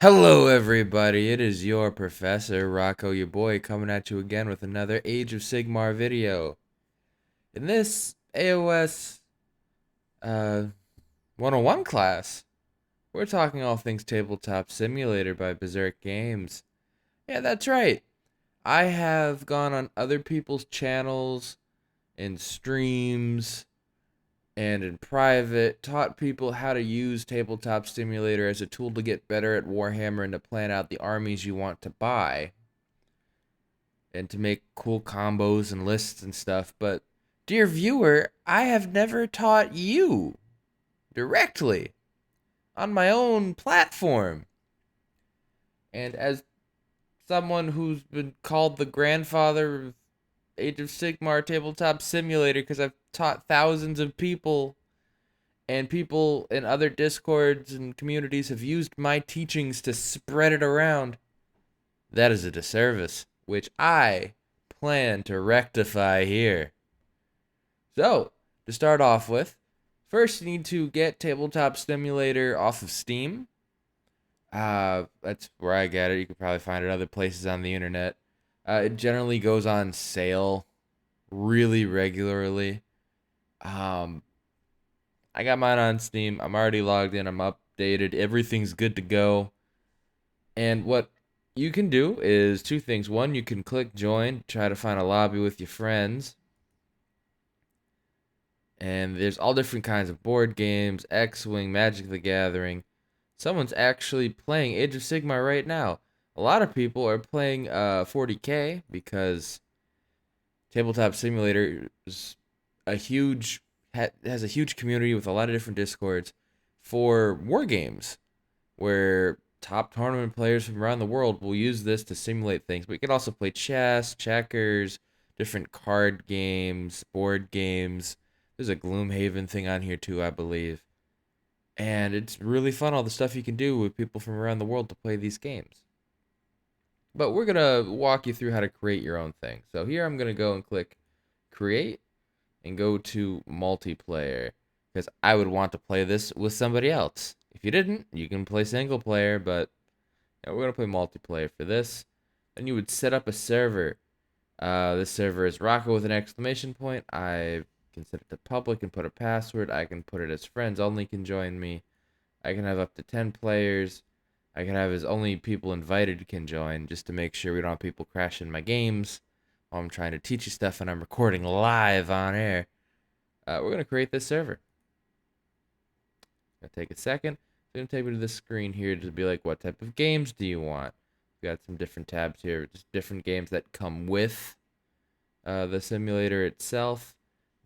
Hello, everybody. It is your professor, Rocco, your boy, coming at you again with another Age of Sigmar video. In this AoS uh, 101 class, we're talking all things Tabletop Simulator by Berserk Games. Yeah, that's right. I have gone on other people's channels and streams and in private taught people how to use Tabletop Simulator as a tool to get better at Warhammer and to plan out the armies you want to buy and to make cool combos and lists and stuff. But, dear viewer, I have never taught you directly on my own platform. And as someone who's been called the grandfather of Age of Sigmar Tabletop Simulator because I've taught thousands of people, and people in other discords and communities have used my teachings to spread it around, that is a disservice, which I plan to rectify here. So, to start off with, first you need to get Tabletop Simulator off of Steam. That's where I get it. You can probably find it other places on the internet. It generally goes on sale really regularly. Um, I got mine on Steam. I'm already logged in. I'm updated. Everything's good to go. And what you can do is two things. One, you can click join, try to find a lobby with your friends. And there's all different kinds of board games, X-Wing, Magic the Gathering. Someone's actually playing Age of Sigmar right now. A lot of people are playing 40K because Tabletop Simulator is has a huge community with a lot of different discords for war games, where top tournament players from around the world will use this to simulate things. But you can also play chess, checkers, different card games, board games. There's a Gloomhaven thing on here too, I believe. And it's really fun, all the stuff you can do with people from around the world to play these games. But we're going to walk you through how to create your own thing. So here I'm going to go and click create and go to multiplayer, because I would want to play this with somebody else. If you didn't, you can play single player, but we're going to play multiplayer for this. Then you would set up a server. This server is Rocco with an exclamation point. I can set it to public and put a password. I can put it as friends only can join me. I can have up to 10 players. I can have as only people invited can join, just to make sure we don't have people crashing my games while I'm trying to teach you stuff and I'm recording live on air. We're going to create this server. It's going to take a second. It's going to take me to this screen here to be like, what type of games do you want? We've got some different tabs here, just different games that come with the simulator itself.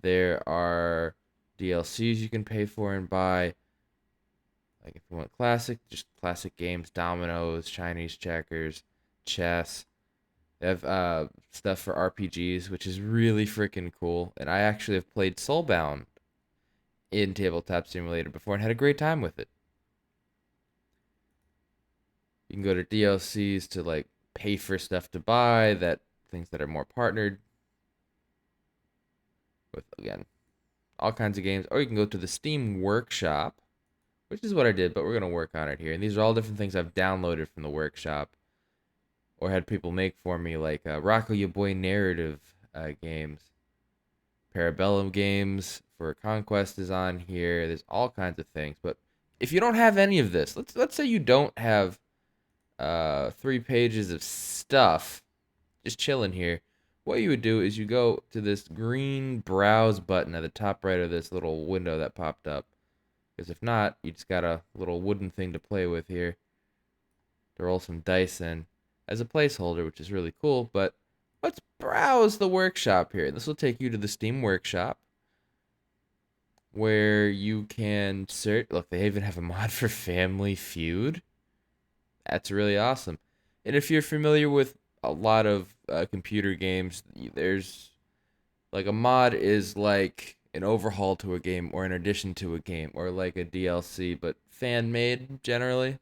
There are DLCs you can pay for and buy. Like if you want classic, just classic games, dominoes, Chinese checkers, chess. They have stuff for RPGs, which is really freaking cool. And I actually have played Soulbound in Tabletop Simulator before and had a great time with it. You can go to DLCs to like pay for stuff to buy, that things that are more partnered with, again, all kinds of games. Or you can go to the Steam Workshop, which is what I did, but we're going to work on it here. And these are all different things I've downloaded from the workshop or had people make for me, like Rocco Your Boy narrative games. Parabellum games for Conquest is on here. There's all kinds of things. But if you don't have any of this, let's say you don't have 3 pages of stuff just chilling here. What you would do is you go to this green browse button at the top right of this little window that popped up. Because if not, you just got a little wooden thing to play with here to roll some dice in as a placeholder, which is really cool. But let's browse the workshop here. This will take you to the Steam Workshop, where you can search. Look, they even have a mod for Family Feud. That's really awesome. And if you're familiar with a lot of computer games, there's like a mod is like an overhaul to a game or an addition to a game or like a DLC, but fan made generally.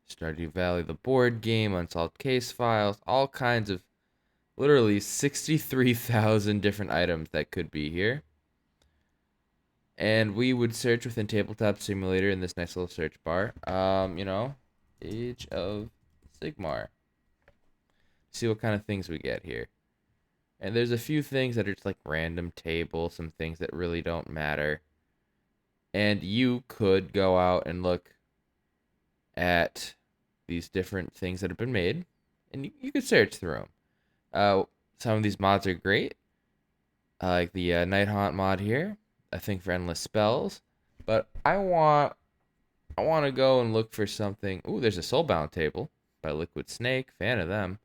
Stardew Valley, the board game, unsolved case files, all kinds of literally 63,000 different items that could be here. And we would search within Tabletop Simulator in this nice little search bar. Age of Sigmar. See what kind of things we get here. And there's a few things that are just like random tables, some things that really don't matter. And you could go out and look at these different things that have been made, and you could search through them. Some of these mods are great, like the Night Haunt mod here. I think for endless spells, but I want to go and look for something. Ooh, there's a Soulbound table by Liquid Snake. Fan of them.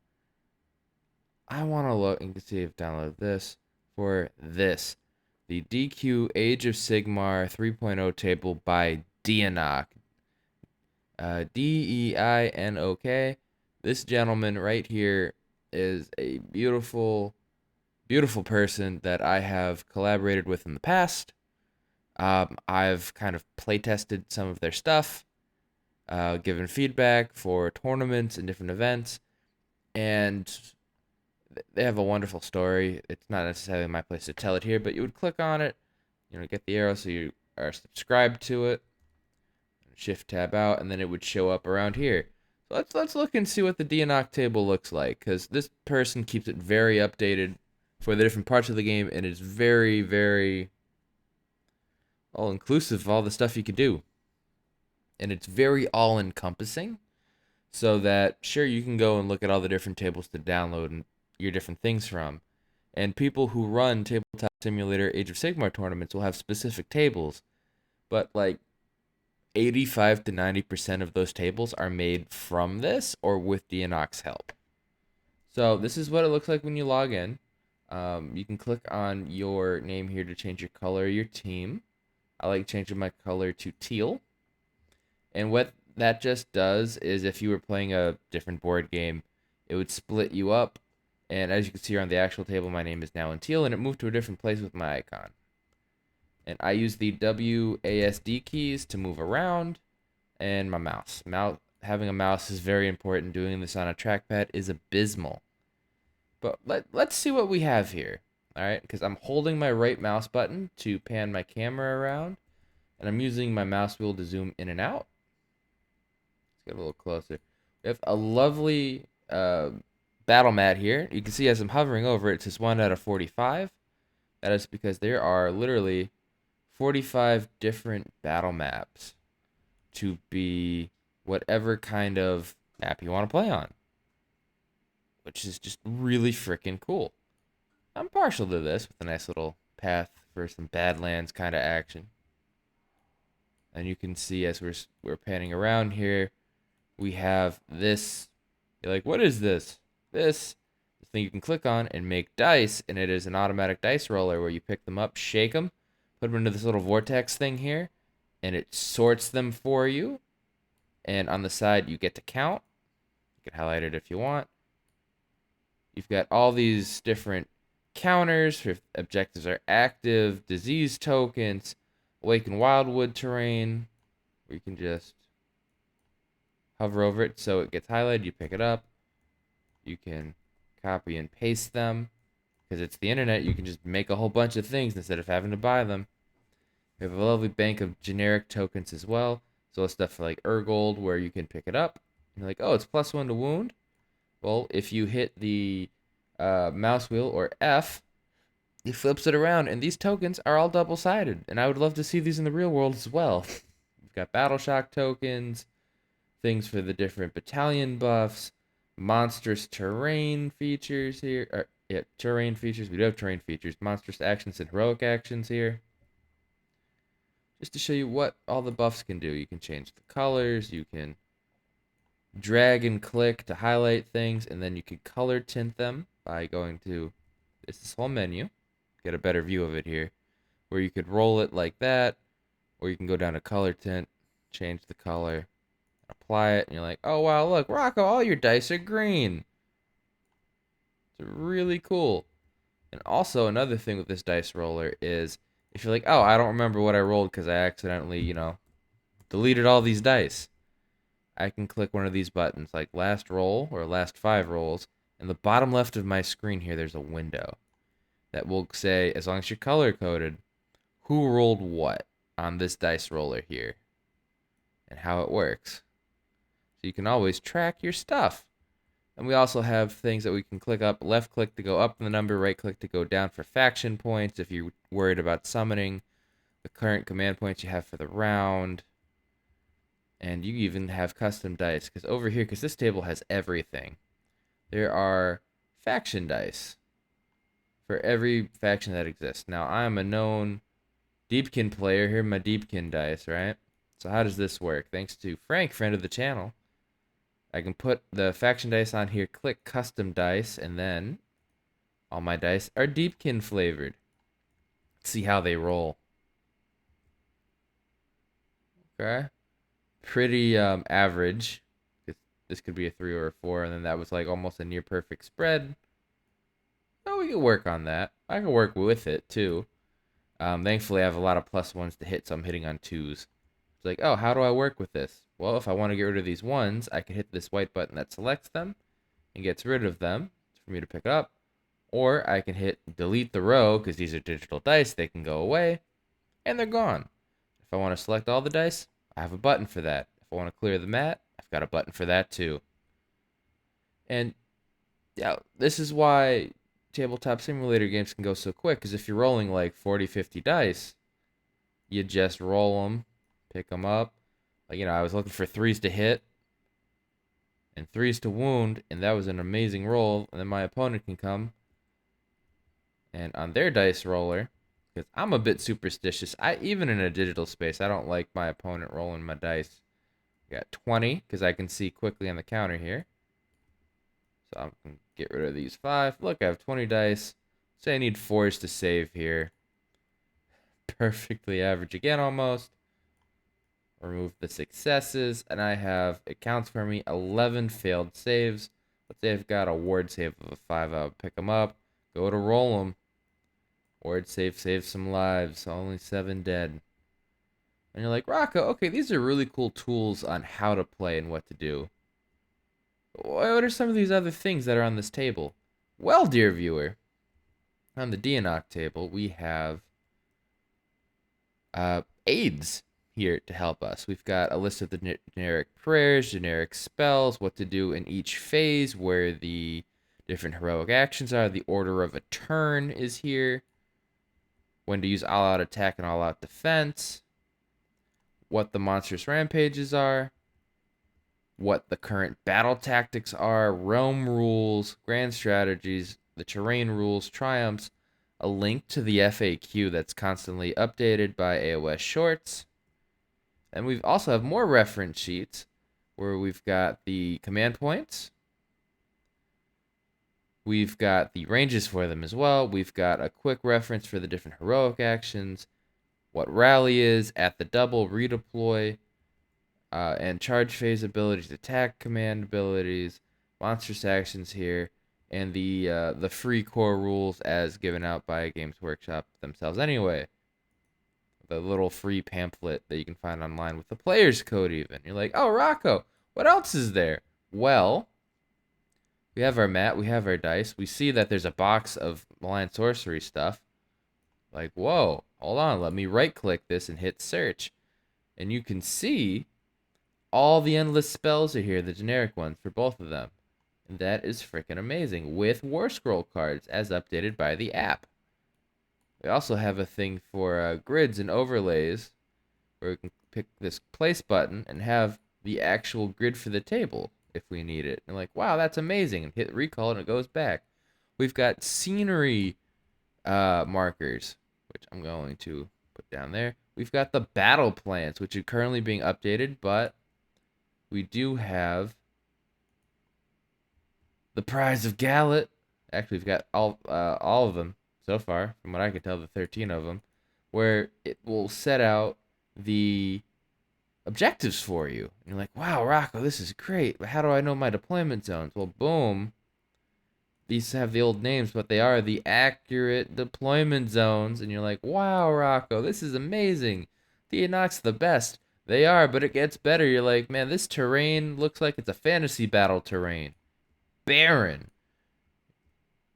I want to look and see if download this for this. The DQ Age of Sigmar 3.0 table by DNO. DEINOK. This gentleman right here is a beautiful, beautiful person that I have collaborated with in the past. I've kind of playtested some of their stuff, given feedback for tournaments and different events, and they have a wonderful story. It's not necessarily my place to tell it here, but you would click on it, get the arrow so you are subscribed to it, shift tab out, and then it would show up around here. So let's look and see what the DNO table looks like, because this person keeps it very updated for the different parts of the game, and it's very, very all inclusive of all the stuff you can do. And it's very all encompassing, so that sure you can go and look at all the different tables to download and your different things from. And people who run Tabletop Simulator Age of Sigmar tournaments will have specific tables, but like 85 to 90% of those tables are made from this or with DNO's help. So this is what it looks like when you log in. You can click on your name here to change your color of your team. I like changing my color to teal. And what that just does is if you were playing a different board game, it would split you up. And as you can see here on the actual table, my name is now in teal, and it moved to a different place with my icon. And I use the WASD keys to move around, and my mouse. Having a mouse is very important. Doing this on a trackpad is abysmal. But let's see what we have here. All right, because I'm holding my right mouse button to pan my camera around, and I'm using my mouse wheel to zoom in and out. Let's get a little closer. We have a lovely battle mat here. You can see as I'm hovering over it, it says 1 out of 45. That is because there are literally 45 different battle maps to be whatever kind of map you want to play on, which is just really freaking cool. I'm partial to this with a nice little path for some Badlands kind of action. And you can see as we're panning around here, we have this. You're like, what is this? This thing you can click on and make dice, and it is an automatic dice roller where you pick them up, shake them, put them into this little vortex thing here, and it sorts them for you. And on the side, you get to count. You can highlight it if you want. You've got all these different counters. If objectives are active, disease tokens, awaken wildwood terrain, where you can just hover over it so it gets highlighted. You pick it up. You can copy and paste them. Because it's the internet, you can just make a whole bunch of things instead of having to buy them. We have a lovely bank of generic tokens as well. So stuff like Urgold, where you can pick it up. And you're like, oh, it's +1 to wound. Well, if you hit the mouse wheel or F, it flips it around. And these tokens are all double-sided. And I would love to see these in the real world as well. We've got Battle Shock tokens, things for the different battalion buffs, monstrous terrain features here. Terrain features. We do have terrain features. Monstrous actions and heroic actions here. Just to show you what all the buffs can do. You can change the colors. You can drag and click to highlight things. And then you can color tint them by going to this whole menu. Get a better view of it here. Where you could roll it like that. Or you can go down to color tint. Change the color. Apply it. And you're like, oh wow, look, Rocco, all your dice are green. It's really cool. And also another thing with this dice roller is if you're like, oh, I don't remember what I rolled because I accidentally, deleted all these dice. I can click one of these buttons like last roll or last 5 rolls. In the bottom left of my screen here, there's a window that will say, as long as you're color coded, who rolled what on this dice roller here and how it works. So you can always track your stuff. And we also have things that we can click up, left click to go up in the number, right click to go down for faction points if you're worried about summoning, the current command points you have for the round. And you even have custom dice, because over here, because this table has everything, there are faction dice for every faction that exists. Now, I'm a known Deepkin player. Here are my Deepkin dice, right? So how does this work? Thanks to Frank, friend of the channel, I can put the faction dice on here, click custom dice, and then all my dice are Deepkin flavored. Let's see how they roll. Okay. Pretty average. This could be a 3 or a 4, and then that was like almost a near perfect spread. Oh, we can work on that. I can work with it too. Thankfully, I have a lot of +1s to hit, so I'm hitting on 2s. It's like, oh, how do I work with this? Well, if I want to get rid of these 1s, I can hit this white button that selects them and gets rid of them for me to pick up. Or I can hit delete the row, because these are digital dice. They can go away, and they're gone. If I want to select all the dice, I have a button for that. If I want to clear the mat, I've got a button for that too. And yeah, this is why Tabletop Simulator games can go so quick, because if you're rolling like 40, 50 dice, you just roll them, pick them up. Like, I was looking for 3s to hit and 3s to wound, and that was an amazing roll. And then my opponent can come, and on their dice roller, because I'm a bit superstitious, even in a digital space, I don't like my opponent rolling my dice. I got 20, because I can see quickly on the counter here. So I'm going to get rid of these 5. Look, I have 20 dice. Say I need 4s to save here. Perfectly average again, almost. Remove the successes, and I have, it counts for me, 11 failed saves. Let's say I've got a ward save of a 5. I'll pick them up, go to roll them. Ward save, save some lives. Only 7 dead. And you're like, Rocco, okay, these are really cool tools on how to play and what to do. What are some of these other things that are on this table? Well, dear viewer, on the DNO table, we have aids here to help us. We've got a list of the generic prayers, generic spells, what to do in each phase, where the different heroic actions are. The order of a turn is here. When to use all-out attack and all-out defense. What the monstrous rampages are. What the current battle tactics are, realm rules, grand strategies, the terrain rules, triumphs, a link to the FAQ that's constantly updated by AoS Shorts. And we also have more reference sheets where we've got the command points. We've got the ranges for them as well. We've got a quick reference for the different heroic actions, what rally is, at the double, redeploy, and charge phase abilities, attack command abilities, monstrous actions here, and the free core rules as given out by Games Workshop themselves anyway. The little free pamphlet that you can find online with the player's code even. You're like, oh, Rocco, what else is there? Well, we have our mat, we have our dice. We see that there's a box of malign sorcery stuff. Like, whoa, hold on, let me right-click this and hit search. And you can see all the endless spells are here, the generic ones for both of them. And that is freaking amazing, with War Scroll cards as updated by the app. We also have a thing for grids and overlays, where we can pick this place button and have the actual grid for the table if we need it. And like, wow, that's amazing. And hit recall and it goes back. We've got scenery markers, which I'm going to put down there. We've got the battle plans, which are currently being updated, but we do have the Prize of Gallet. Actually, we've got all of them so far, from what I can tell, the 13 of them, where it will set out the objectives for you. And you're like, wow, Rocco, this is great, but how do I know my deployment zones? Well, boom. These have the old names, but they are the accurate deployment zones. And you're like, wow, Rocco, this is amazing. DNO's the best. They are, but it gets better. You're like, man, this terrain looks like it's a fantasy battle terrain. Barren.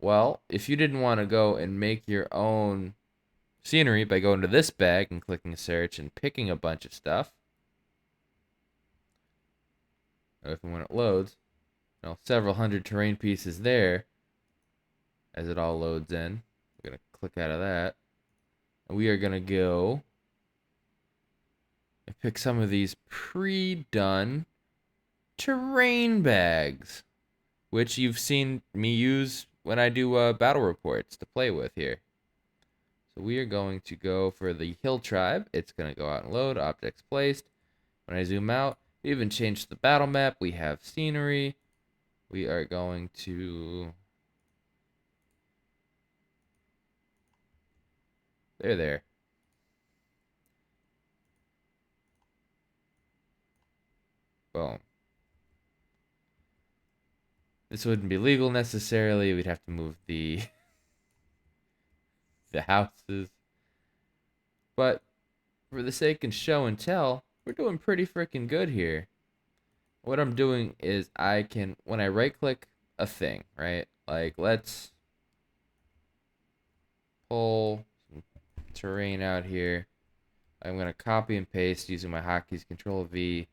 Well, if you didn't want to go and make your own scenery by going to this bag and clicking search and picking a bunch of stuff. If and when it loads, several hundred terrain pieces there as it all loads in. We're going to click out of that. And we are going to go and pick some of these pre-done terrain bags, which you've seen me use when I do battle reports to play with here. So we are going to go for the hill tribe. It's going to go out and load, objects placed. When I zoom out, we even changed the battle map. We have scenery. We are going to... There. Boom. This wouldn't be legal necessarily. We'd have to move the houses. But for the sake of show and tell, we're doing pretty freaking good here. What I'm doing is I can, when I right click a thing, right? Like let's pull some terrain out here. I'm going to copy and paste using my hotkeys, Control V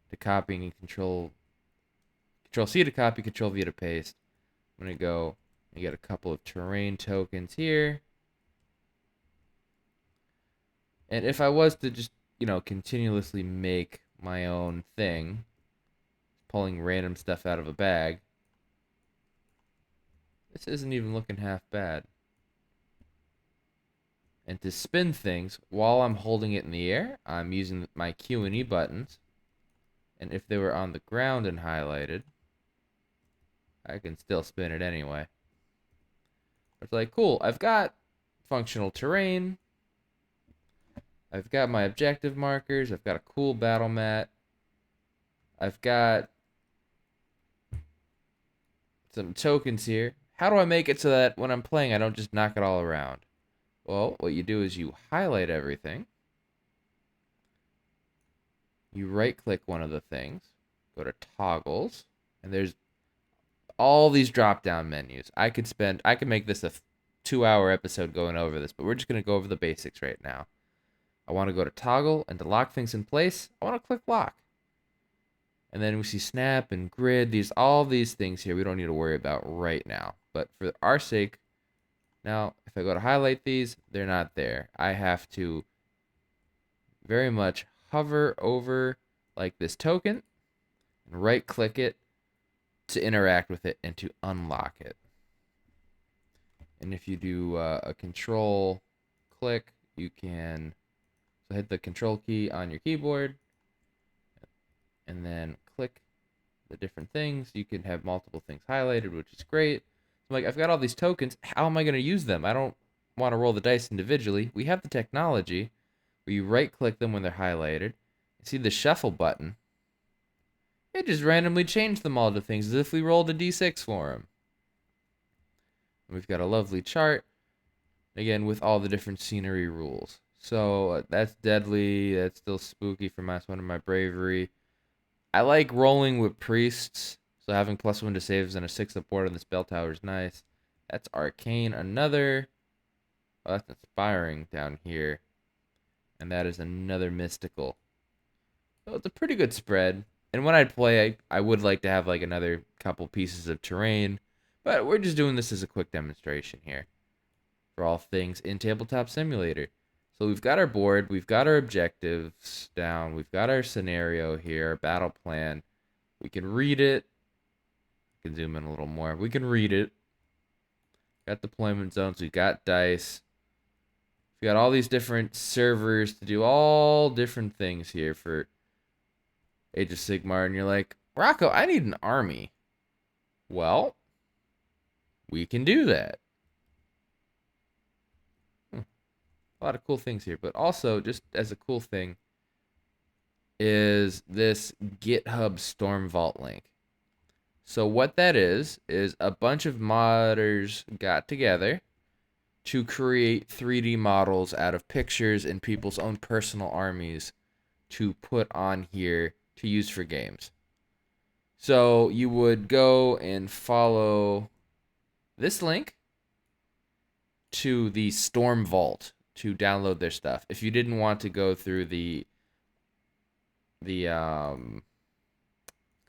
to copy and Control C to copy, Control V to paste. I'm going to go and get a couple of terrain tokens here. And if I was to just, continuously make my own thing, pulling random stuff out of a bag, this isn't even looking half bad. And to spin things while I'm holding it in the air, I'm using my Q and E buttons. And if they were on the ground and highlighted, I can still spin it anyway. It's like, cool, I've got functional terrain. I've got my objective markers. I've got a cool battle mat. I've got some tokens here. How do I make it so that when I'm playing, I don't just knock it all around? Well, what you do is you highlight everything. You right-click one of the things. Go to toggles. And there's all these drop-down menus. I could make this a 2-hour episode going over this, but we're just going to go over the basics right now. I want to go to toggle, and to lock things in place, I want to click lock. And then we see snap and grid, all these things here we don't need to worry about right now. But for our sake, now if I go to highlight these, they're not there. I have to very much hover over like this token and right click it to interact with it and to unlock it. And if you do a control click, you can hit the control key on your keyboard and then click the different things. You can have multiple things highlighted, which is great. So like, I've got all these tokens. How am I going to use them? I don't want to roll the dice individually. We have the technology where you right-click them when they're highlighted. See the shuffle button. It just randomly changed them all to things as if we rolled a d6 for them. We've got a lovely chart, again, with all the different scenery rules. So that's deadly. That's still spooky for -1 of my bravery. I like rolling with priests, so having +1 to saves and a 6-up board on this bell tower is nice. That's arcane. Another, that's inspiring down here, and that is another mystical. So it's a pretty good spread. And when I play, I would like to have like another couple pieces of terrain, but we're just doing this as a quick demonstration here for all things in Tabletop Simulator. So we've got our board, we've got our objectives down, we've got our scenario here, our battle plan. We can read it. I can zoom in a little more. We can read it. Got deployment zones, we've got dice. We've got all these different servers to do all different things here for Age of Sigmar, and you're like, Rocco, I need an army. Well, we can do that. A lot of cool things here, but also just as a cool thing is this GitHub Storm Vault link. So what that is a bunch of modders got together to create 3D models out of pictures and people's own personal armies to put on here to use for games. So you would go and follow this link to the Storm Vault to download their stuff. If you didn't want to go through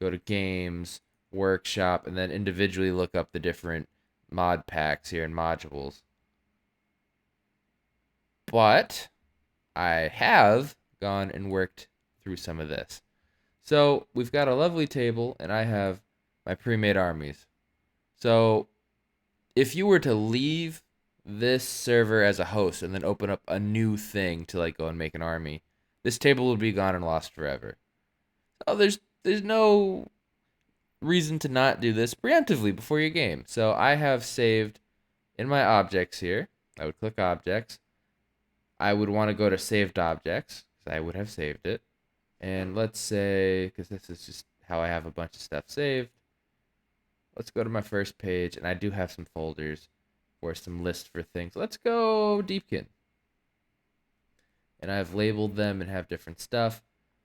go to games, workshop, and then individually look up the different mod packs here and modules. But I have gone and worked through some of this. So we've got a lovely table, and I have my pre-made armies. So if you were to leave this server as a host and then open up a new thing to like go and make an army, this table would be gone and lost forever. So there's no reason to not do this preemptively before your game. So I have saved in my objects here. I would click objects. I would want to go to saved objects because I would have saved it. And let's say, because this is just how I have a bunch of stuff saved. Let's go to my first page, and I do have some folders or some lists for things. Let's go Deepkin. And I've labeled them and have different stuff.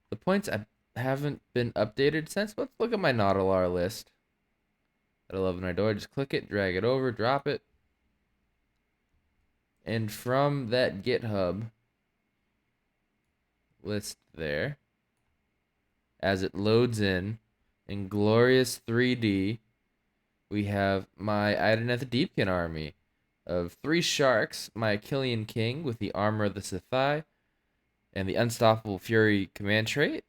The points haven't been updated since. Let's look at my Nautilus list. At 11 our door, just click it, drag it over, drop it. And from that GitHub list there, as it loads in glorious 3D, we have my Ideneth Deepkin army of 3 sharks, my Achillean king with the armor of the Sithai, and the unstoppable fury command trait.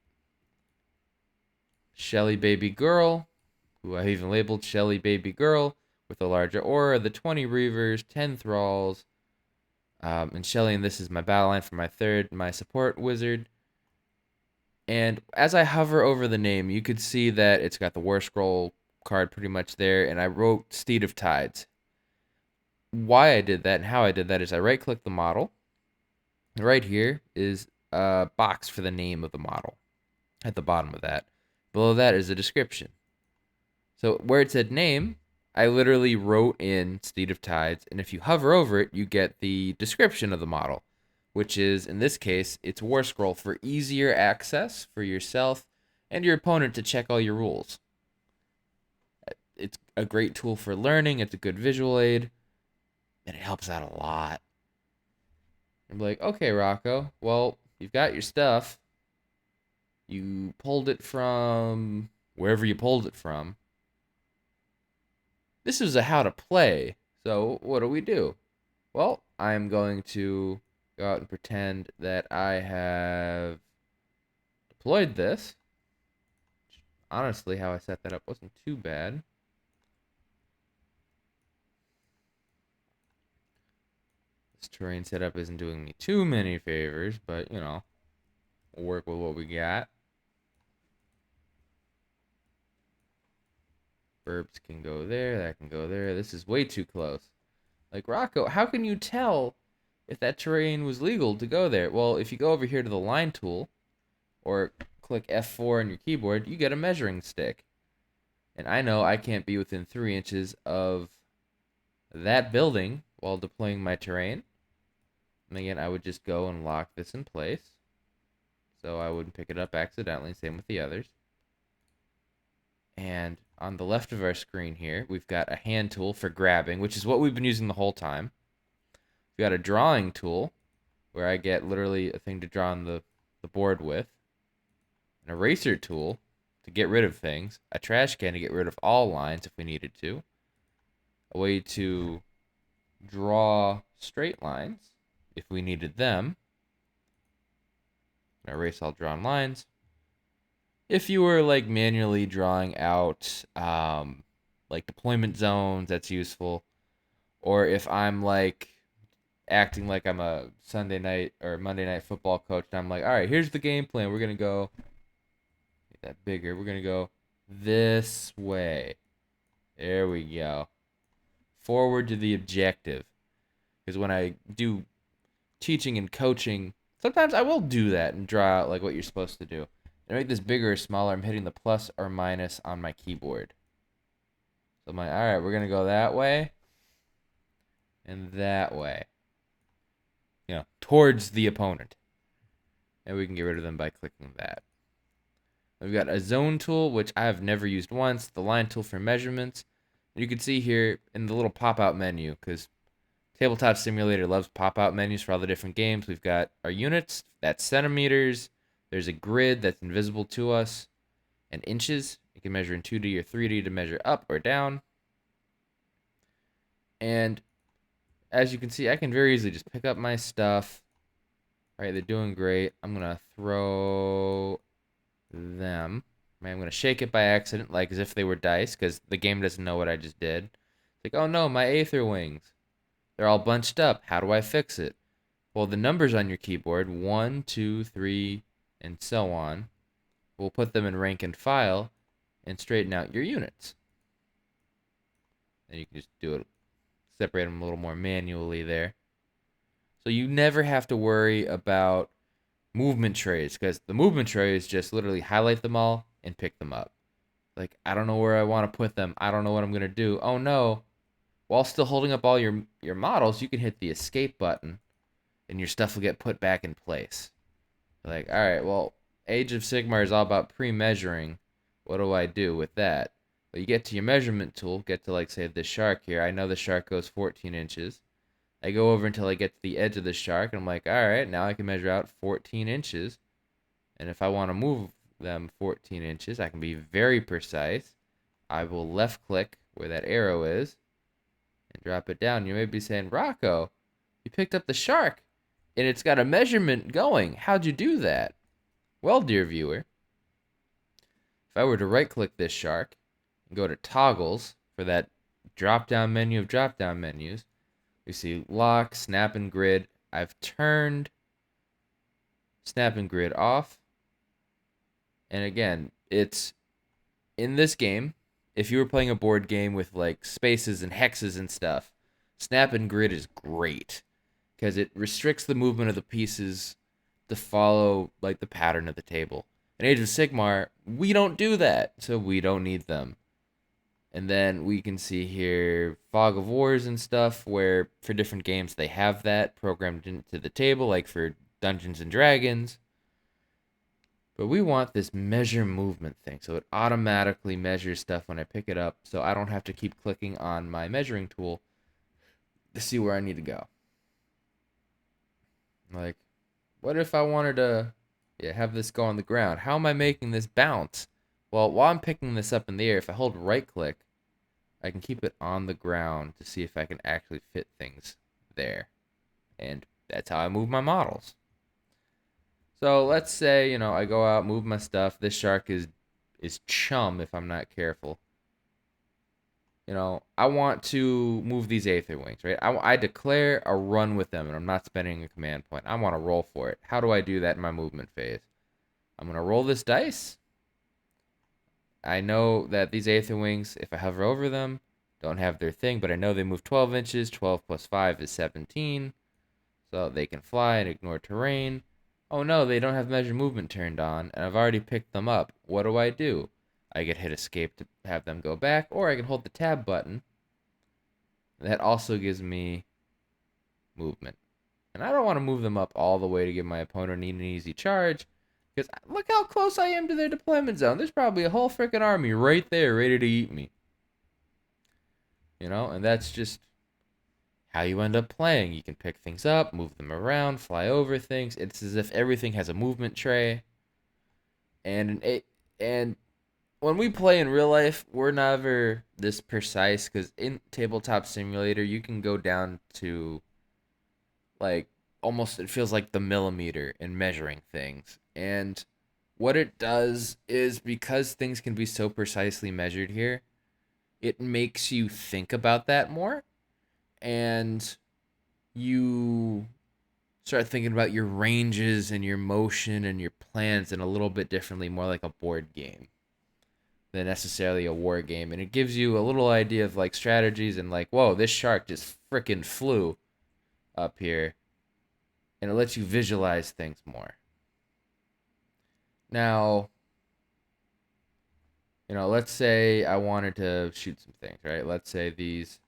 Shelly baby girl, who I even labeled Shelly baby girl, with a larger aura, the 20 reavers, 10 thralls, and Shelly, and this is my battle line for my third, my support wizard. And as I hover over the name, you could see that it's got the War Scroll card pretty much there, and I wrote Steed of Tides. Why I did that and how I did that is I right-click the model. Right here is a box for the name of the model at the bottom of that. Below that is a description. So where it said name, I literally wrote in Steed of Tides, and if you hover over it, you get the description of the model, which is, in this case, it's War Scroll for easier access for yourself and your opponent to check all your rules. It's a great tool for learning, it's a good visual aid, and it helps out a lot. I'm like, okay, Rocco, well, you've got your stuff. You pulled it from wherever you pulled it from. This is a how to play, so what do we do? Well, I'm going to go out and pretend that I have deployed this. Honestly, how I set that up wasn't too bad. This terrain setup isn't doing me too many favors, but, you know, we'll work with what we got. Burbs can go there, that can go there. This is way too close. Like, Rocco, how can you tell if that terrain was legal to go there? Well, if you go over here to the line tool, or click F4 on your keyboard, you get a measuring stick. And I know I can't be within 3 inches of that building while deploying my terrain. And again, I would just go and lock this in place, so I wouldn't pick it up accidentally, same with the others. And on the left of our screen here, we've got a hand tool for grabbing, which is what we've been using the whole time. We've got a drawing tool, where I get literally a thing to draw on the board with. An eraser tool to get rid of things. A trash can to get rid of all lines if we needed to. A way to draw straight lines if we needed them. Erase all drawn lines. If you were like manually drawing out like deployment zones, that's useful. Or if I'm like acting like I'm a Sunday night or Monday night football coach, and I'm like, all right, here's the game plan. We're gonna go get that bigger. We're gonna go this way. There we go. Forward to the objective. Because when I do teaching and coaching, sometimes I will do that and draw out like what you're supposed to do. To make this bigger or smaller, I'm hitting the plus or minus on my keyboard. So I'm like, all right, we're going to go that way and that way. You know, towards the opponent. And we can get rid of them by clicking that. We've got a zone tool, which I have never used once. The line tool for measurements. You can see here in the little pop-out menu, because Tabletop Simulator loves pop-out menus for all the different games. We've got our units, that's centimeters. There's a grid that's invisible to us, and inches. You can measure in 2D or 3D to measure up or down. And as you can see, I can very easily just pick up my stuff. All right, they're doing great. I'm going to throw them. I'm going to shake it by accident, like as if they were dice, because the game doesn't know what I just did. It's like, oh no, my Aether Wings. They're all bunched up. How do I fix it? Well, the numbers on your keyboard, 1, 2, 3, and so on, we'll put them in rank and file and straighten out your units. And you can just do it, separate them a little more manually there. So you never have to worry about movement trays, because the movement trays just literally highlight them all and pick them up. Like, I don't know where I want to put them. I don't know what I'm going to do. Oh no. While still holding up all your models, you can hit the escape button and your stuff will get put back in place. Like, all right, well, Age of Sigmar is all about pre-measuring. What do I do with that? Well, you get to your measurement tool, get to, like, say, this shark here. I know the shark goes 14 inches. I go over until I get to the edge of the shark, and I'm like, all right, now I can measure out 14 inches. And if I want to move them 14 inches, I can be very precise. I will left-click where that arrow is and drop it down. You may be saying, Rocco, you picked up the shark, and it's got a measurement going. How'd you do that? Well, dear viewer, if I were to right-click this shark and go to toggles for that drop-down menu of drop-down menus, we see lock, snap, and grid. I've turned snap and grid off. And again, it's in this game, if you were playing a board game with like spaces and hexes and stuff, snap and grid is great because it restricts the movement of the pieces to follow like the pattern of the table. In Age of Sigmar, we don't do that, so we don't need them. And then we can see here Fog of Wars and stuff where for different games they have that programmed into the table, like for Dungeons and Dragons. But we want this measure movement thing, so it automatically measures stuff when I pick it up, so I don't have to keep clicking on my measuring tool to see where I need to go. Like, what if I wanted to have this go on the ground? How am I making this bounce? Well, while I'm picking this up in the air, if I hold right click, I can keep it on the ground to see if I can actually fit things there. And that's how I move my models. So let's say, I go out, move my stuff. This shark is chum if I'm not careful. I want to move these Aether Wings, right? I declare a run with them, and I'm not spending a command point. I want to roll for it. How do I do that in my movement phase? I'm going to roll this dice. I know that these Aether Wings, if I hover over them, don't have their thing, but I know they move 12 inches. 12 plus 5 is 17. So they can fly and ignore terrain. Oh no, they don't have measure movement turned on, and I've already picked them up. What do? I can hit escape to have them go back, or I can hold the tab button. That also gives me movement. And I don't want to move them up all the way to give my opponent an easy charge, because look how close I am to their deployment zone. There's probably a whole freaking army right there ready to eat me. And that's just how you end up playing. You can pick things up, move them around, fly over things. It's as if everything has a movement tray. And when we play in real life, we're never this precise, because in Tabletop Simulator, you can go down to like almost, it feels like the millimeter in measuring things. And what it does is, because things can be so precisely measured here, it makes you think about that more, and you start thinking about your ranges and your motion and your plans in a little bit differently, more like a board game than necessarily a war game. And it gives you a little idea of like strategies and like, whoa, this shark just freaking flew up here. And it lets you visualize things more. Now, let's say I wanted to shoot some things, right? Let's say these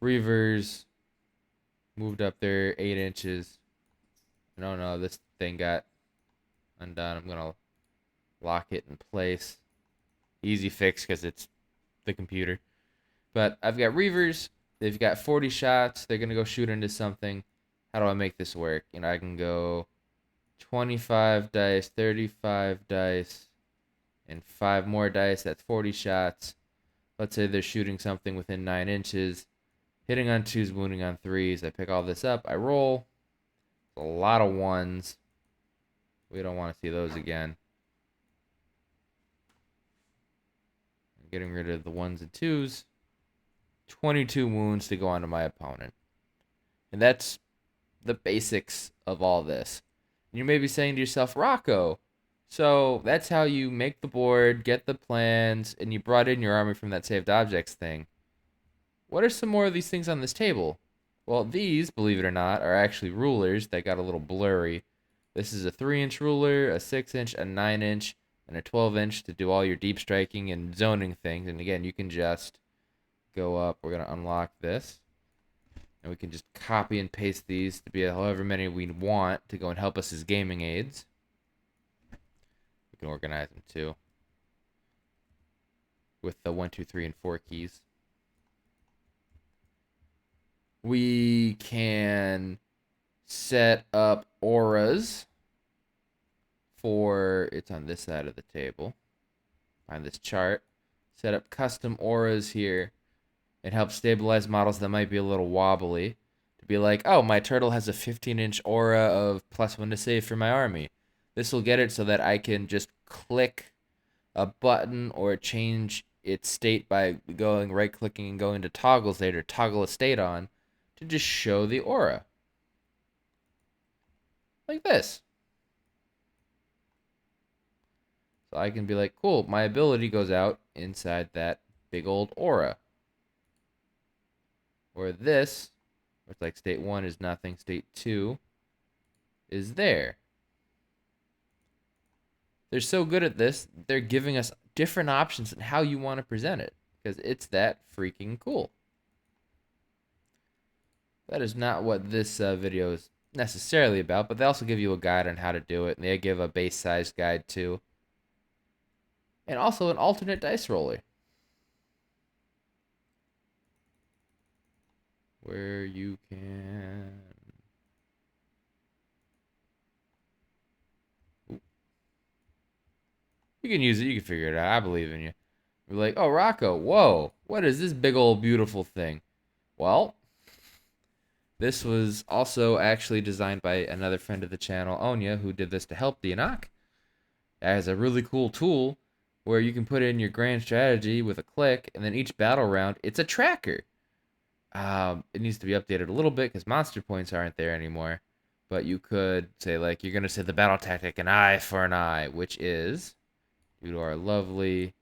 Reavers moved up there 8 inches. No, this thing got undone. I'm going to lock it in place. Easy fix because it's the computer. But I've got Reavers. they've got 40 shots. They're going to go shoot into something. How do I make this work? You know, I can go 25 dice, 35 dice, and 5 more dice. That's 40 shots. Let's say they're shooting something within 9 inches. Hitting on 2s, wounding on 3s. I pick all this up. I roll. A lot of 1s. We don't want to see those again. I'm getting rid of the 1s and 2s. 22 wounds to go onto my opponent. And that's the basics of all this. And you may be saying to yourself, Rocco, so that's how you make the board, get the plans, and you brought in your army from that saved objects thing. What are some more of these things on this table? Well, these, believe it or not, are actually rulers that got a little blurry. This is a 3-inch ruler, a 6-inch, a 9-inch, and a 12-inch to do all your deep striking and zoning things. And again, you can just go up. We're going to unlock this. And we can just copy and paste these to be however many we want to go and help us as gaming aids. We can organize them too with the 1, 2, 3, and 4 keys. We can set up auras for, it's on this side of the table. Find this chart. Set up custom auras here. It helps stabilize models that might be a little wobbly. To be like, oh, my turtle has a 15-inch aura of +1 to save for my army. This will get it so that I can just click a button or change its state by going right-clicking and going to toggle state or toggle a state on to just show the aura. Like this. So I can be like, cool, my ability goes out inside that big old aura. Or this, it's like state 1 is nothing, state 2 is there. They're so good at this, they're giving us different options in how you want to present it, because it's that freaking cool. That is not what this video is necessarily about, but they also give you a guide on how to do it, and they give a base size guide too. And also an alternate dice roller. Where you can... Ooh. You can use it, you can figure it out, I believe in you. You're like, oh, Rocco, whoa, what is this big old beautiful thing? Well, this was also actually designed by another friend of the channel, Onya, who did this to help DNO. It has a really cool tool where you can put in your grand strategy with a click, and then each battle round, it's a tracker. It needs to be updated a little bit because monster points aren't there anymore. But you could say, like, you're going to say the battle tactic, an eye for an eye, which is, due to our lovely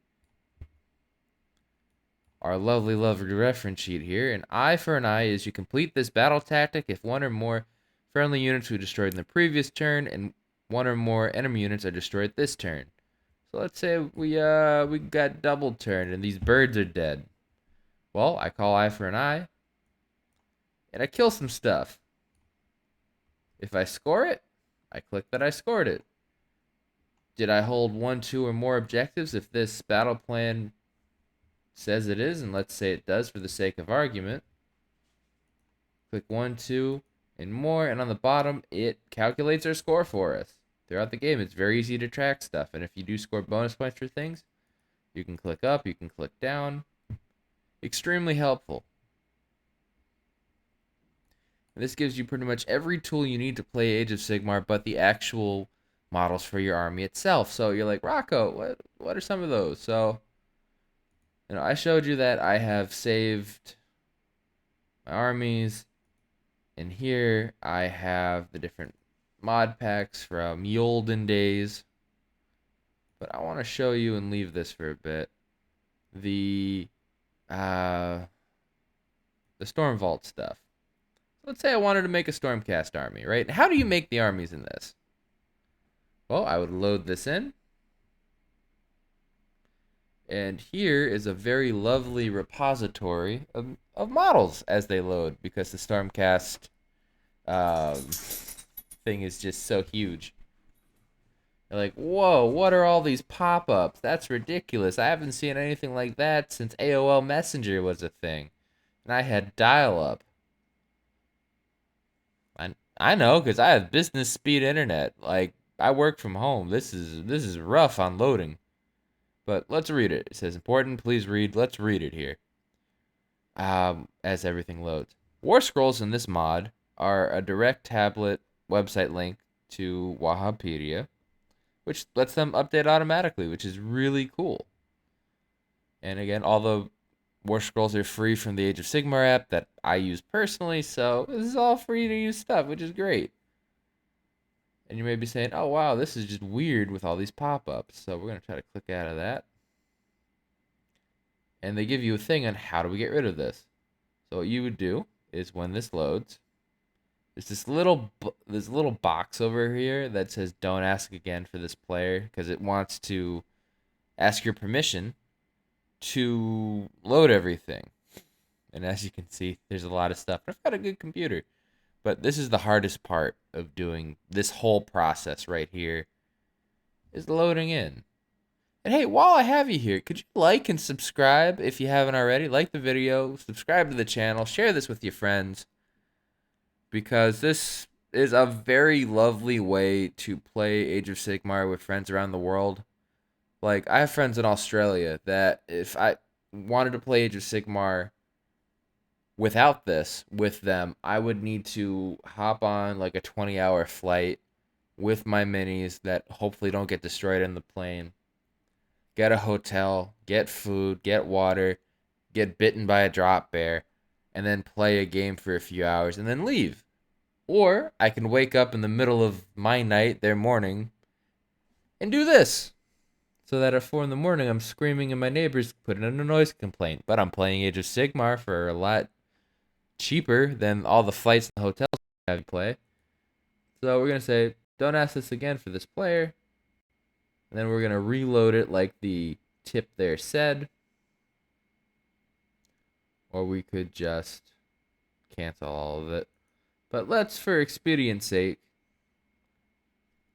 reference sheet here, an eye for an eye is you complete this battle tactic if one or more friendly units were destroyed in the previous turn and one or more enemy units are destroyed this turn. So let's say we got double turned and these birds are dead. Well, I call eye for an eye, and I kill some stuff. If I score it, I click that I scored it. Did I hold 1, 2, or more objectives? If this battle plan says it is, and let's say it does for the sake of argument, click 1, 2, and more, and on the bottom, it calculates our score for us. Throughout the game, it's very easy to track stuff, and if you do score bonus points for things, you can click up, you can click down. Extremely helpful. And this gives you pretty much every tool you need to play Age of Sigmar, but the actual models for your army itself. So you're like, Rocco, what are some of those? So, you know, I showed you that I have saved my armies. And here I have the different mod packs from ye olden days. But I want to show you and leave this for a bit. The Storm Vault stuff. Let's say I wanted to make a Stormcast army, right? How do you make the armies in this? Well, I would load this in. And here is a very lovely repository of models as they load, because the Stormcast thing is just so huge. You're like, whoa, what are all these pop-ups? That's ridiculous. I haven't seen anything like that since AOL Messenger was a thing. And I had dial-up. I know, because I have business speed internet. Like, I work from home. This is rough on loading. But let's read it. It says important, please read. Let's read it here. As everything loads. War Scrolls in this mod are a direct tablet website link to Wahapedia, which lets them update automatically, which is really cool. And again, all the War Scrolls are free from the Age of Sigmar app that I use personally, so this is all free to use stuff, which is great. And you may be saying, oh wow, this is just weird with all these pop-ups. So we're going to try to click out of that. And they give you a thing on how do we get rid of this. So what you would do is when this loads, there's this little box over here that says don't ask again for this player, because it wants to ask your permission to load everything. And as you can see, there's a lot of stuff. I've got a good computer. But this is the hardest part of doing this whole process right here, is loading in. And hey, while I have you here, could you like and subscribe if you haven't already? Like the video, subscribe to the channel, share this with your friends, because this is a very lovely way to play Age of Sigmar with friends around the world. Like, I have friends in Australia that if I wanted to play Age of Sigmar without this with them, I would need to hop on like a 20-hour flight with my minis that hopefully don't get destroyed in the plane, get a hotel, get food, get water, get bitten by a drop bear, and then play a game for a few hours and then leave. Or I can wake up in the middle of my night, their morning, and do this. So that at 4 in the morning, I'm screaming and my neighbors putting in a noise complaint. But I'm playing Age of Sigmar for a lot cheaper than all the flights and hotels have you play. So we're going to say, don't ask this again for this player. And then we're going to reload it like the tip there said. Or we could just cancel all of it. But let's, for expedience sake,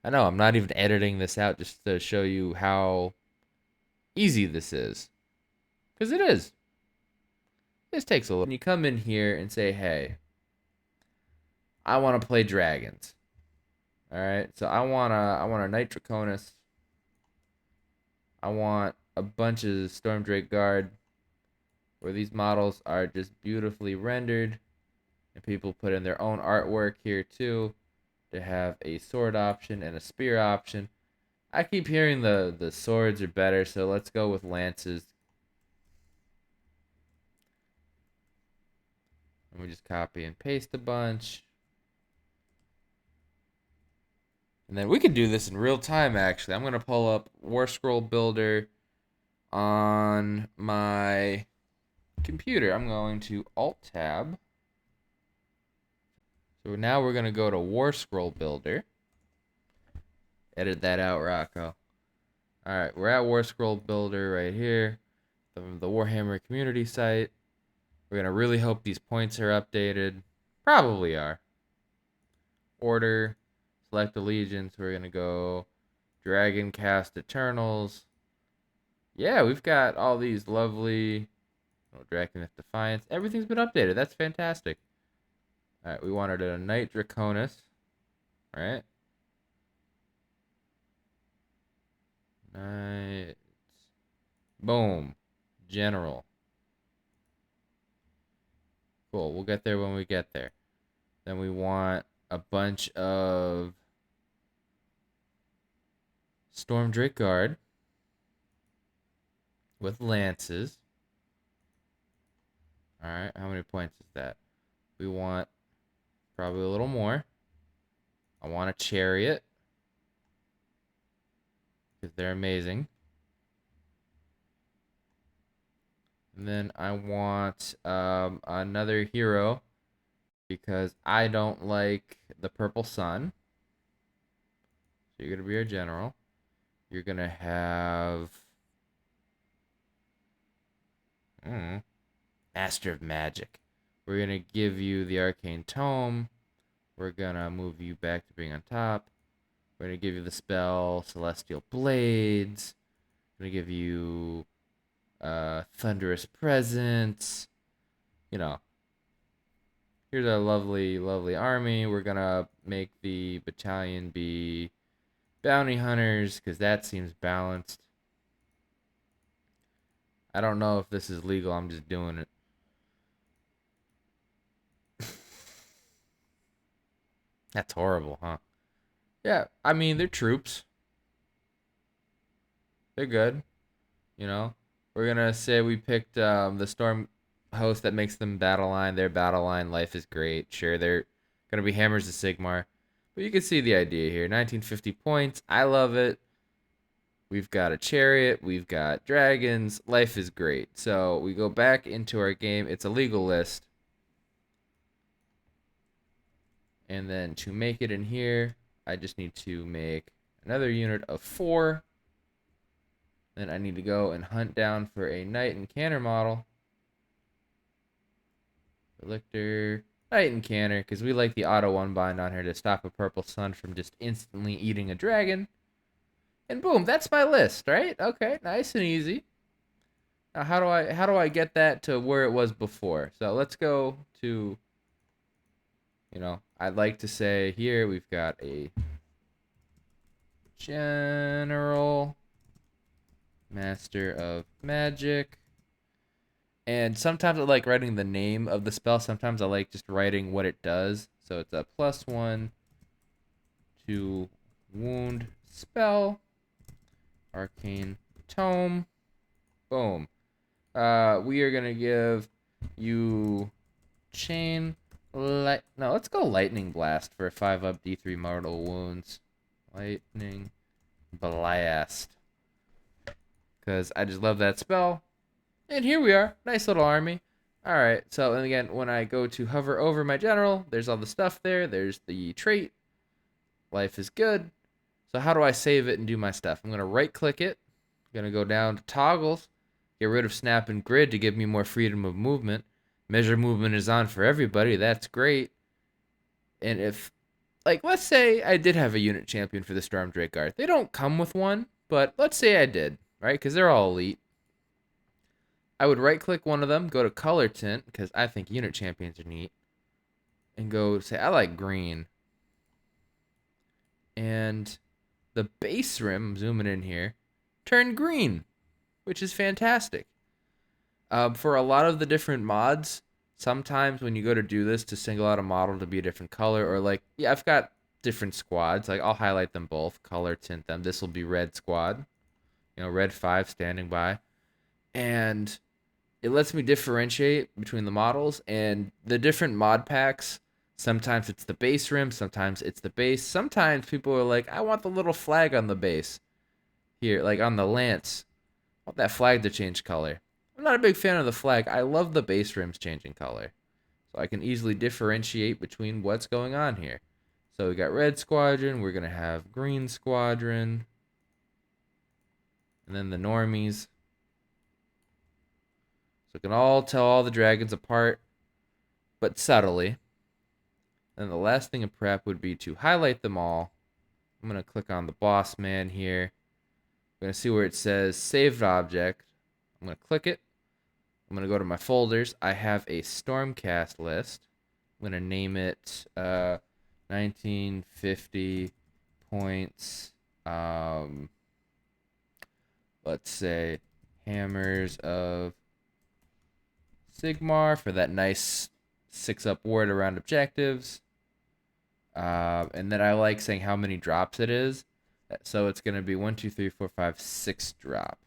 I know I'm not even editing this out just to show you how easy this is. Because it is. This takes a little. When you come in here and say, hey, I want to play dragons. Alright, so I want a Knight Draconis. I want a bunch of Stormdrake Guard, where these models are just beautifully rendered. And people put in their own artwork here too, to have a sword option and a spear option. I keep hearing the swords are better, so let's go with lances. And we just copy and paste a bunch. And then we can do this in real time, actually. I'm going to pull up War Scroll Builder on my computer. I'm going to Alt-Tab. So now we're going to go to War Scroll Builder. Edit that out, Rocco. Alright, we're at War Scroll Builder right here. The Warhammer community site. We're going to really hope these points are updated. Probably are. Order. Select allegiance. We're going to go Dragon Cast Eternals. Yeah, we've got all these lovely Draconith Defiance. Everything's been updated. That's fantastic. Alright, we wanted a Knight Draconis. Alright. Knight. Boom. General. Cool. We'll get there when we get there. Then we want a bunch of Stormdrake Guard with lances. Alright, how many points is that? We want probably a little more. I want a chariot, because they're amazing. And then I want another hero, because I don't like the purple sun. So you're going to be our general. You're going to have Master of Magic. We're going to give you the Arcane Tome. We're going to move you back to being on top. We're going to give you the spell Celestial Blades. We're going to give you Thunderous Presence. you know, here's our lovely, lovely army. We're gonna make the battalion be bounty hunters because that seems balanced. I don't know if this is legal. I'm just doing it. That's horrible, huh? Yeah, I mean, they're troops. They're good, you know? We're gonna say we picked the storm host that makes them battle line. Their battle line life is great. Sure, they're gonna be hammers of Sigmar. But you can see the idea here. 1950 points. I love it. We've got a chariot. We've got dragons. Life is great. So we go back into our game. It's a legal list. And then to make it in here, I just need to make another unit of 4. Then I need to go and hunt down for a knight and canner model. Lictor, knight and canner, because we like the auto one bind on here to stop a purple sun from just instantly eating a dragon. And boom, that's my list, right? Okay, nice and easy. Now how do I get that to where it was before? So let's go to, I'd like to say here we've got a general, master of magic. And sometimes I like writing the name of the spell. Sometimes I like just writing what it does. So it's a +1 to wound spell. Arcane Tome. Boom. We are going to give you chain light. No, let's go lightning blast for a 5-up D3 mortal wounds. Lightning blast. Because I just love that spell. And here we are. Nice little army. Alright, so and again, when I go to hover over my general, there's all the stuff there. There's the trait. Life is good. So how do I save it and do my stuff? I'm going to right-click it. I'm going to go down to toggles. Get rid of snap and grid to give me more freedom of movement. Measure movement is on for everybody. That's great. And if, let's say I did have a unit champion for the Storm Drake Guard. They don't come with one, but let's say I did, right? Because they're all elite. I would right-click one of them, go to color tint, because I think unit champions are neat, and go say, I like green. And the base rim, I'm zooming in here, turn green, which is fantastic. For a lot of the different mods, sometimes when you go to do this to single out a model to be a different color, or I've got different squads. I'll highlight them both, color tint them. This will be red squad, red 5 standing by. And it lets me differentiate between the models and the different mod packs. Sometimes it's the base rim, sometimes it's the base. Sometimes people are like, I want the little flag on the base. Here, like on the lance. I want that flag to change color. I'm not a big fan of the flag. I love the base rims changing color. So I can easily differentiate between what's going on here. So we got red squadron, we're going to have green squadron. And then the normies. So we can all tell all the dragons apart, but subtly. And the last thing in prep would be to highlight them all. I'm going to click on the boss man here. I'm going to see where it says saved object. I'm going to click it. I'm going to go to my folders. I have a Stormcast list. I'm going to name it 1950 points. Let's say Hammers of Sigmar for that nice 6-up ward around objectives. And then I like saying how many drops it is. So it's going to be 1, 2, 3, 4, 5, 6 drop.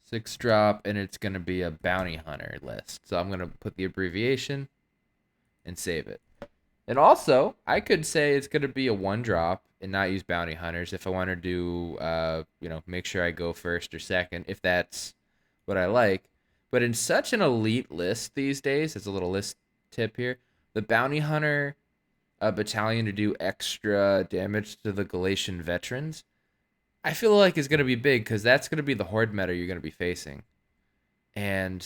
6 drop, and it's going to be a bounty hunter list. So I'm going to put the abbreviation and save it. And also, I could say it's going to be a 1 drop and not use bounty hunters if I want to do, make sure I go first or second, if that's what I like. But in such an elite list these days, as a little list tip here, the bounty hunter battalion to do extra damage to the Galatian veterans, I feel like is going to be big because that's going to be the horde meta you're going to be facing. And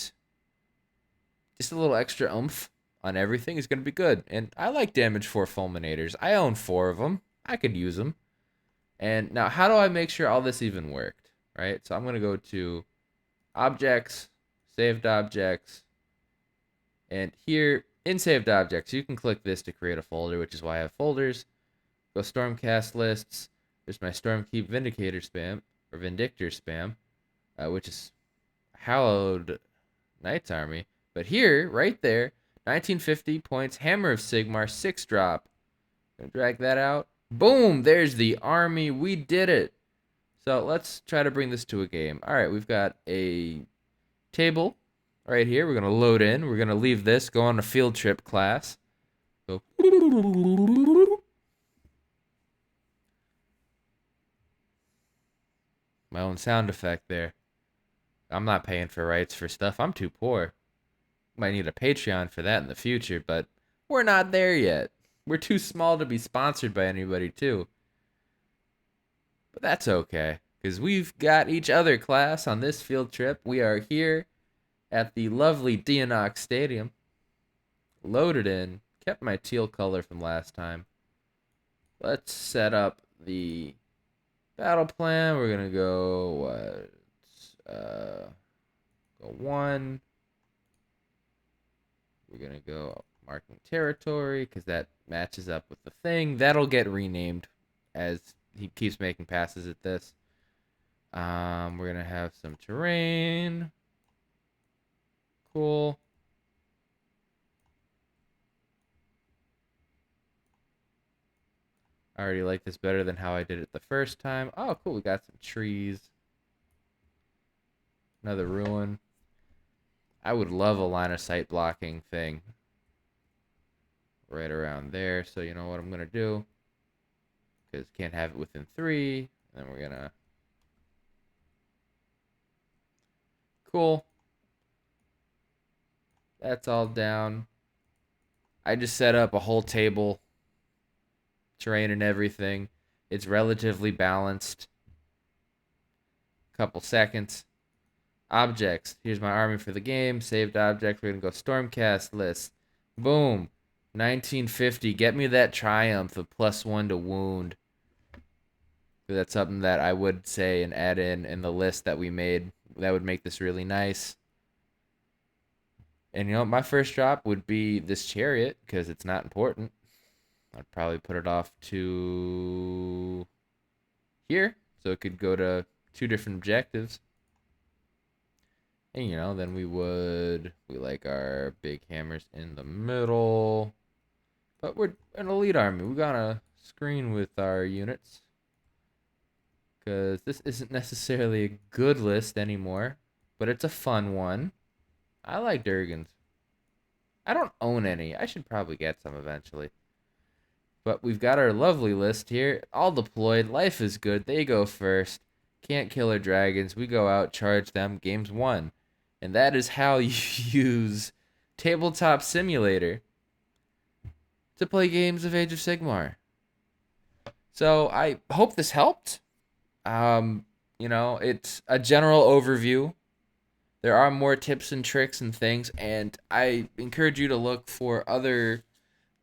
just a little extra oomph on everything is going to be good. And I like damage 4 fulminators. I own 4 of them. I could use them. And now how do I make sure all this even worked, right? So I'm going to go to objects, saved objects. And here in saved objects, you can click this to create a folder, which is why I have folders. Go Stormcast lists. There's my Stormkeep Vindicator spam, or Vindictor spam, which is Hallowed Knights Army. But here, right there, 1950 points, Hammer of Sigmar, 6-drop. Gonna drag that out. Boom! There's the army. We did it. So let's try to bring this to a game. All right, we've got a table right here. We're gonna load in. We're gonna leave this, go on a field trip class. Go. My own sound effect there. I'm not paying for rights for stuff. I'm too poor. Might need a Patreon for that in the future, but we're not there yet. We're too small to be sponsored by anybody, too. But that's okay, because we've got each other class on this field trip. We are here at the lovely DNO Stadium. Loaded in. Kept my teal color from last time. Let's set up the battle plan. We're going to go, go 1. We're going to go marking territory, because that matches up with the thing. That'll get renamed as he keeps making passes at this. We're going to have some terrain. Cool. I already like this better than how I did it the first time. Oh, cool. We got some trees. Another ruin. I would love a line of sight blocking thing right around there. So you know what I'm going to do? Because can't have it within 3. And we're going to... Cool. That's all down. I just set up a whole table. Terrain and everything. It's relatively balanced. Couple seconds. Objects. Here's my army for the game. Saved object. We're going to go Stormcast list. Boom. 1950. Get me that triumph of +1 to wound. That's something that I would say and add in the list that we made. That would make this really nice. And you know, my first drop would be this chariot, because it's not important. I'd probably put it off to here, so it could go to 2 different objectives. And you know, then we like our big hammers in the middle. But we're an elite army. We got a screen with our units, because this isn't necessarily a good list anymore, but it's a fun one. I like Durgans. I don't own any. I should probably get some eventually. But we've got our lovely list here. All deployed. Life is good. They go first. Can't kill our dragons. We go out, charge them. Game's won. And that is how you use Tabletop Simulator to play games of Age of Sigmar. So I hope this helped. You know, it's a general overview. There are more tips and tricks and things, and I encourage you to look for other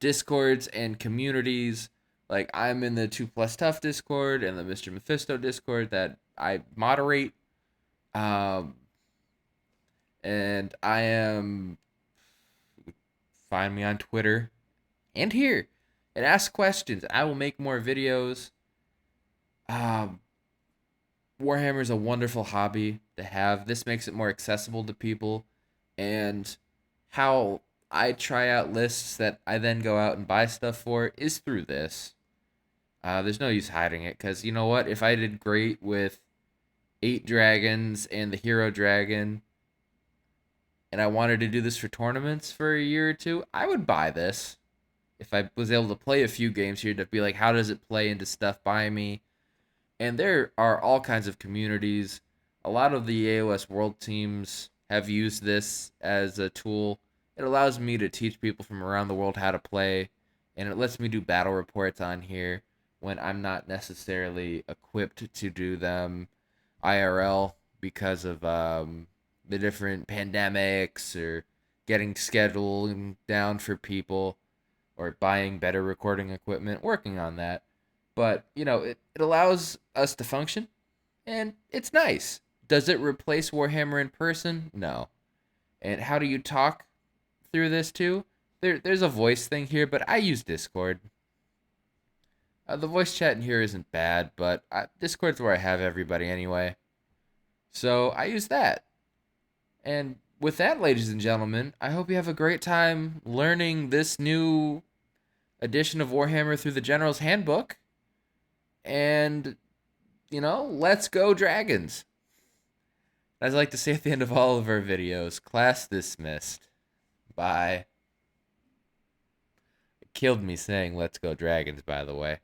Discords and communities. Like, I'm in the 2+ Tough Discord and the Mr. Mephisto Discord that I moderate. And I am... Find me on Twitter and here. And ask questions. I will make more videos. Warhammer is a wonderful hobby to have. This makes it more accessible to people. And how I try out lists that I then go out and buy stuff for is through this. There's no use hiding it, because you know what? If I did great with 8 dragons and the hero dragon, and I wanted to do this for tournaments for a year or 2, I would buy this. If I was able to play a few games here to be like, how does it play into stuff by me? And there are all kinds of communities. A lot of the AoS world teams have used this as a tool. It allows me to teach people from around the world how to play, and it lets me do battle reports on here when I'm not necessarily equipped to do them IRL because of the different pandemics or getting scheduled down for people or buying better recording equipment, working on that. But, you know, it allows us to function, and it's nice. Does it replace Warhammer in person? No. And how do you talk through this too? There's a voice thing here, but I use Discord. The voice chat in here isn't bad, but Discord's where I have everybody anyway. So I use that. And with that, ladies and gentlemen, I hope you have a great time learning this new edition of Warhammer through the General's Handbook. And, let's go, dragons. As I like to say at the end of all of our videos, class dismissed. Bye. It killed me saying let's go, dragons, by the way.